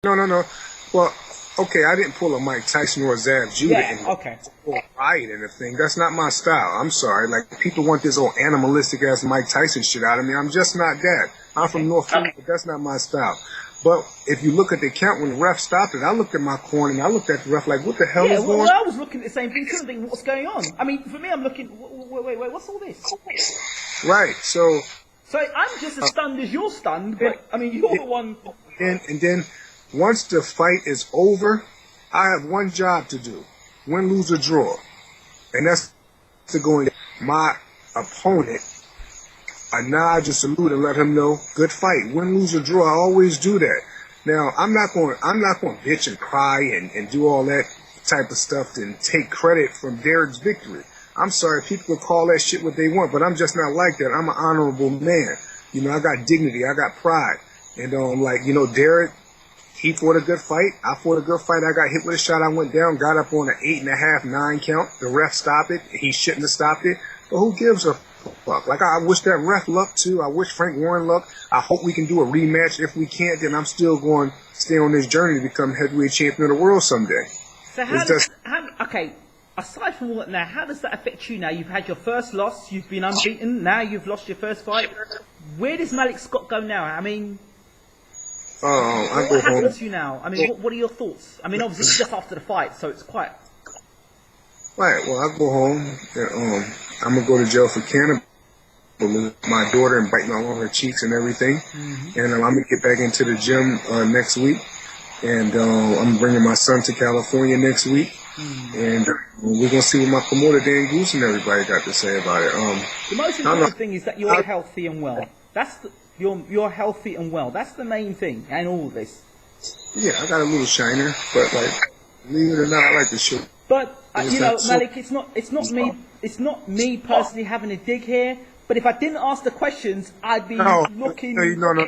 No. Well, okay, I didn't pull a Mike Tyson or a Zab Judah Yeah, okay. riot and a thing. That's not my style. I'm sorry. Like, people want this old animalistic ass Mike Tyson shit out of me. I'm just not that. I'm from North Philly, but that's not my style. But if you look at the count when the ref stopped it, I looked at my corner and I looked at the ref like, what the hell is going on? Yeah, I was looking at the same thing too and thinking, what's going on? I mean, for me, I'm looking, wait, what's all this? Right, so I'm just as stunned as you're stunned, but, I mean, you're the one... And then, once the fight is over, I have one job to do. Win, lose, or draw. And that's to go in my opponent a nod, a salute, and let him know, good fight. Win, lose, or draw. I always do that. Now, I'm not going to bitch and cry and do all that type of stuff and take credit from Derek's victory. I'm sorry, people can call that shit what they want, but I'm just not like that. I'm an honorable man. You know, I got dignity, I got pride. And Derek, he fought a good fight. I fought a good fight. I got hit with a shot. I went down, got up on an 8.5, 9 count. The ref stopped it. He shouldn't have stopped it. But who gives a fuck? Like, I wish that ref luck too. I wish Frank Warren luck. I hope we can do a rematch. If we can't, then I'm still going to stay on this journey to become heavyweight champion of the world someday. So okay, aside from all that now, how does that affect you now? You've had your first loss. You've been unbeaten. Now you've lost your first fight. Where does Malik Scott go now? I mean... what happens to you now? I mean, what are your thoughts? I mean, obviously it's just after the fight, so it's quite... Right, well, I go home, and I'm going to go to jail for cannibalism with my daughter and biting all on her cheeks and everything. Mm-hmm. And I'm going to get back into the gym next week. And I'm bringing my son to California next week. Mm-hmm. And we're going to see what my promoter, Dan Goose, and everybody got to say about it. The most important thing is that you're healthy and well. You're healthy and well. That's the main thing in all of this. Yeah, I got a little shiner, but like, believe it or not, I like the show. But Malik, it's not me personally having a dig here. But if I didn't ask the questions, I'd be looking biased. No,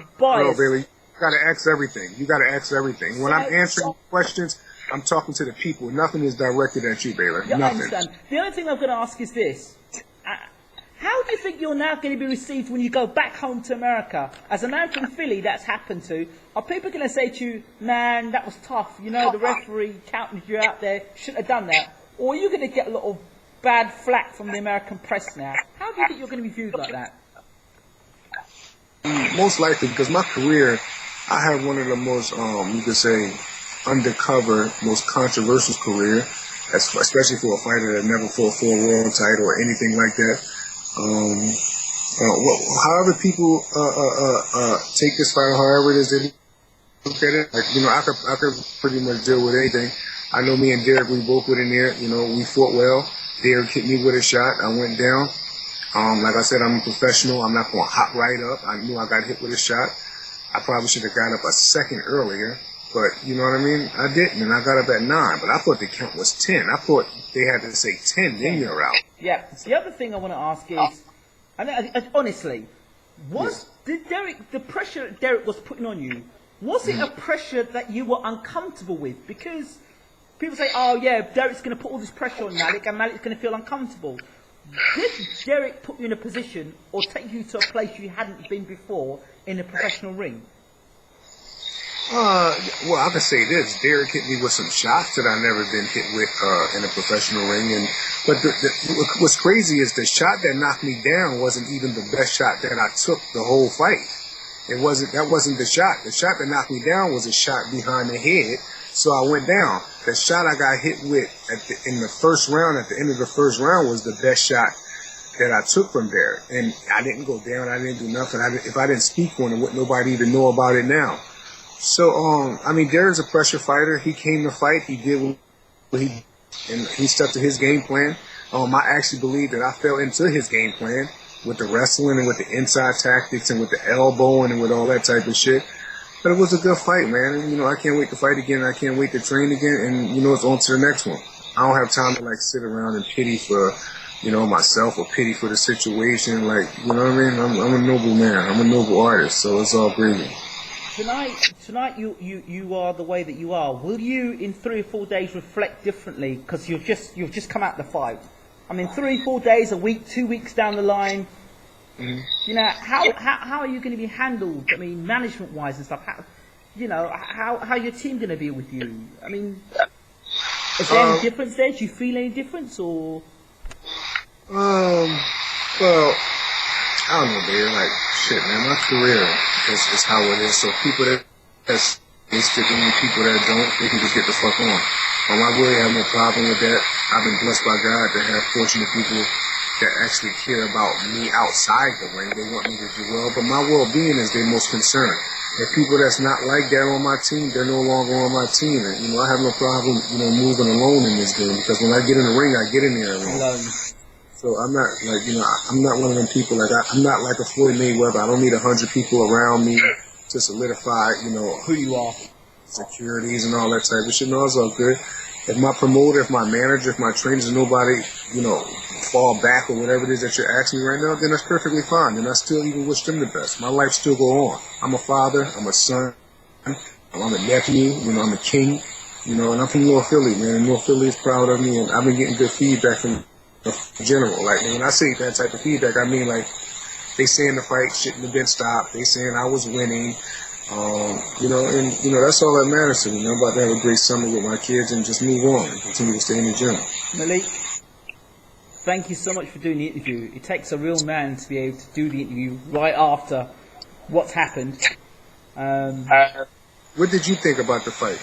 Bailey, you got to ask everything. You got to ask everything. When I'm answering questions, I'm talking to the people. Nothing is directed at you, Bailey. Yeah, nothing. I understand. The only thing I'm going to ask is this. How do you think you're now going to be received when you go back home to America? As a man from Philly that's happened to, are people going to say to you, man, that was tough, you know, the referee counted you out there, shouldn't have done that? Or are you going to get a lot of bad flack from the American press now? How do you think you're going to be viewed like that? Most likely, because my career, I have one of the most, you could say, undercover, most controversial career, especially for a fighter that never fought for a world title or anything like that. However people take this fight, or however it is they look at it, like, you know, I could pretty much deal with anything. I know me and Derek, we both went in there, you know, we fought well. Derek hit me with a shot, I went down. Like I said, I'm a professional, I'm not going to hop right up. I knew I got hit with a shot. I probably should have got up a second earlier, but you know what I mean? I didn't, and I got up at 9, but I thought the count was 10. I thought they had to say 10, then you're out. Yeah, the other thing I want to ask is, honestly, the pressure that Derek was putting on you, was it a pressure that you were uncomfortable with? Because people say, oh yeah, Derek's going to put all this pressure on Malik and Malik's going to feel uncomfortable. Did Derek put you in a position or take you to a place you hadn't been before in a professional ring? Well, I can say this. Derek hit me with some shots that I never been hit with in a professional ring. But what's crazy is the shot that knocked me down wasn't even the best shot that I took the whole fight. That wasn't the shot. The shot that knocked me down was a shot behind the head, so I went down. The shot I got hit with in the first round, at the end of the first round, was the best shot that I took from Derek. And I didn't go down. I didn't do nothing. If I didn't speak on it, wouldn't nobody even know about it now. So, I mean, Derek's a pressure fighter. He came to fight. He did what he stuck to his game plan. I actually believe that I fell into his game plan with the wrestling and with the inside tactics and with the elbowing and with all that type of shit. But it was a good fight, man. And, you know, I can't wait to fight again. I can't wait to train again. And, you know, it's on to the next one. I don't have time to, like, sit around and pity for, you know, myself or pity for the situation. Like, you know what I mean? I'm a noble man. I'm a noble artist. So it's all gravy. Tonight you are the way that you are. Will you in 3 or 4 days reflect differently? Because you've just come out the fight. I mean, 3 or 4 days, a week, 2 weeks down the line. Mm-hmm. You know, how are you going to be handled? I mean, management wise and stuff. you know, how your team going to be with you? I mean, is there any difference there? Do you feel any difference, or? Well, I don't know, baby. Like, shit, man, my career is how it is. So people that's sticking with people that don't, they can just get the fuck on. I really have no problem with that. I've been blessed by God to have fortunate people that actually care about me outside the ring. They want me to do well, but my well-being is their most concern. If people that's not like that on my team, they're no longer on my team. And, you know, I have no problem, you know, moving alone in this game, because when I get in the ring, I get in there alone. So I'm not like, you know, I'm not one of them people like I'm not like a Floyd Mayweather. I don't need 100 people around me to solidify, you know, who you are, securities and all that type of shit. No, it's all good. If my promoter, if my manager, if my trainers, nobody, you know, fall back or whatever it is that you're asking me right now, then that's perfectly fine. And I still even wish them the best. My life still go on. I'm a father. I'm a son. I'm a nephew. You know, I'm a king. You know, and I'm from North Philly, man. And North Philly is proud of me, and I've been getting good feedback from in general. Like, when I say that type of feedback, I mean, like, they saying the fight shouldn't have been stopped. They saying I was winning. You know, and, you know, that's all that matters to me. I'm about to have a great summer with my kids and just move on and continue to stay in the gym. Malik, thank you so much for doing the interview. It takes a real man to be able to do the interview right after what's happened. What did you think about the fight?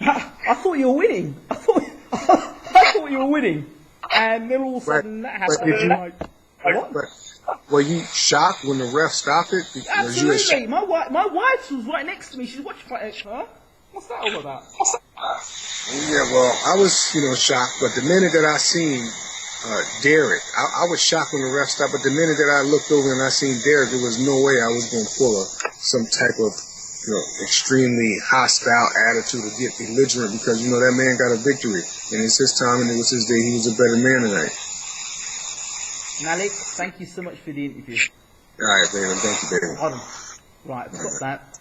I thought you were winning. I thought you were winning. And then all of a sudden that happened. What? Were you shocked when the ref stopped it? Absolutely. My wife was right next to me. She's watching fight. Huh? What's that all about? Yeah, well, I was, you know, shocked. But the minute that I seen Derek, I was shocked when the ref stopped. But the minute that I looked over and I seen Derek, there was no way I was going to pull some type of, you know, extremely hostile attitude or get belligerent, because, you know, that man got a victory. And it's his time and it was his day. He was a better man tonight. Malik, thank you so much for the interview. All right, baby. Thank you, baby. Hold on. Right, I've got that.